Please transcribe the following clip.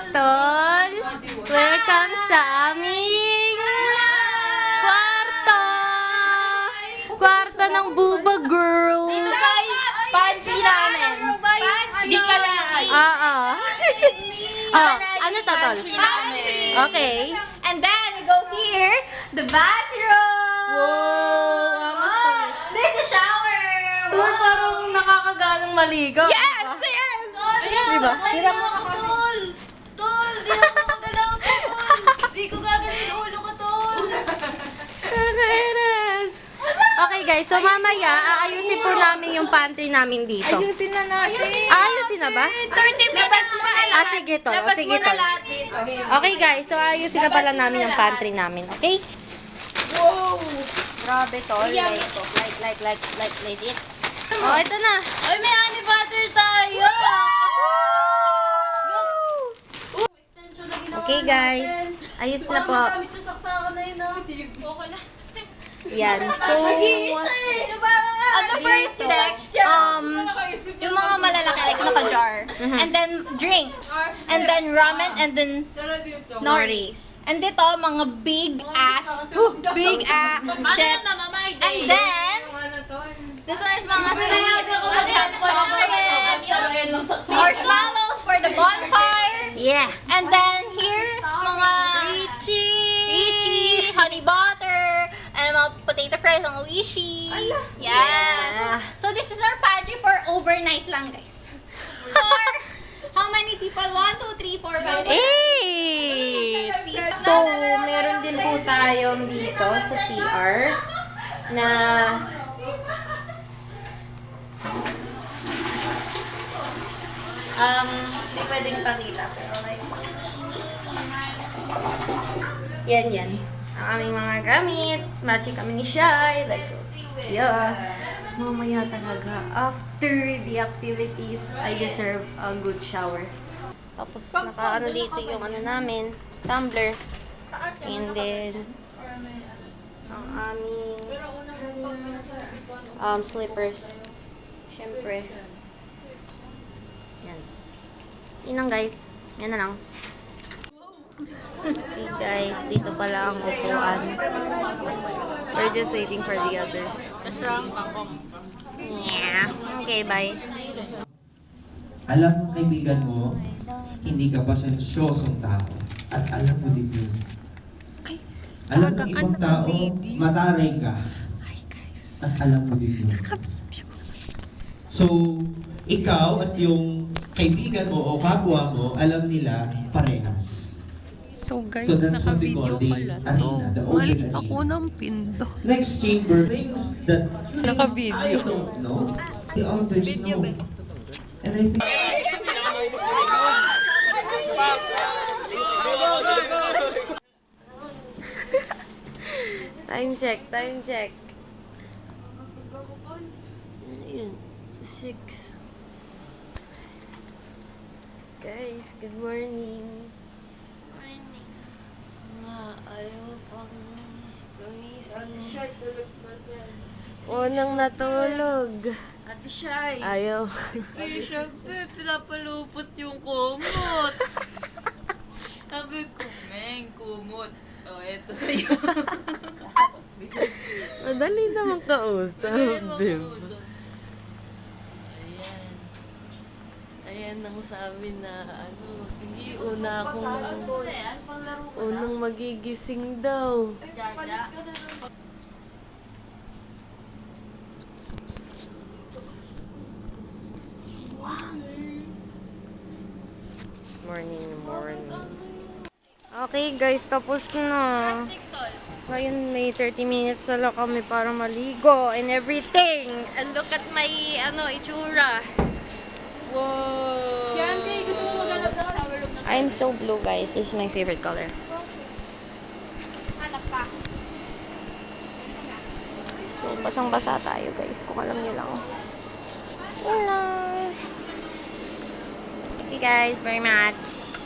Tol. Welcome sa aming kwarto. Kwarto ng Buba Girl. Dito guys, pantry namin. Hindi ka na. Oo. Oh, ano to, Tol? Pantry namin. Okay. And then we go here, the bathroom. Wow. Oh, there's a shower. Tol, parang nakakaganang maligo. Yes, yes. Diba? Hirap mo. Tol, di ako magalaw, tol. Di ko gagaling ulo ko, tol. Nakainis. Okay guys, so mamaya aayusin po namin yung pantry namin dito. Ayusin na natin. Ayusin na ba? 30 minutes pa lang. Sige, Tol. Labas Sige, mo na Tol. lahat dito. Okay guys, so ayusin na pala namin yung pantry namin, okay? Wow. Grabe, Tol. Light it. Oh, ito na. Ay, may honey butter tayo. Okay guys, ayos na po. Gamit yung saksakan na yun, ah. Okay na. Yan, so... Mag-iisa eh. Ano ba nga? On the first deck, yung mga malalaki like naka-jar. And then drinks. And then ramen and then noris. And dito, mga big ass chips. And then, this one is mga sweets. Chocolate. Marshmallows for the bonfire. Yeah. And then here, mga Richie, honey butter, and mga potato fries, mga Wishi. Yes. So this is our pantry for overnight lang, guys. For how many people? 1, 2, 3, 4, 5, 6. 8! So, meron din po tayong dito sa CR na Hindi pwedeng pakita, pero like, yan. Ang aming mga gamit. Matching kami ni Shai. Like, yeah. So, mamaya talaga, after the activities, I deserve a good shower. Tapos, naka-ano dito yung ano namin, tumbler. And then, ang aming slippers. Siyempre. Yan. Yun lang guys. Yan na lang. Okay guys, dito pala ang upuan. We're just waiting for the others. Yeah. Okay, bye. Alam ng kaibigan mo, hindi ka pasensyosong tao. At alam mo din yun. Alam ng ibang tao, mataray ka. At alam mo din yun. So, ikaw at yung kaibigan mo o kapwa mo, alam nila parehas. So guys, So that's naka-video what we call pala the to. arena, the Mali open ako arena. ng pindot. Next chamber, things that Naka-video. I don't know, the others know. And I think... Time check. Ayun, 6. Guys, good morning. Ayaw pang gumising. Unang natulog. Ate Shai. Ayaw. Krisha, pinapalupot yung kumot. Sabi ko, Meng, kumot. O, eto sa'yo. Madali naman kausap, diba? Ayan ang sabi na, sige, unang magigising daw. Morning. Okay guys, tapos na. Ngayon may 30 minutes na lang kami para maligo and everything. And look at my itsura. Whoa! I'm so blue guys. This is my favorite color. So, basang-basa tayo guys. Kung alam niyo lang. Yun lang. Thank you guys very much.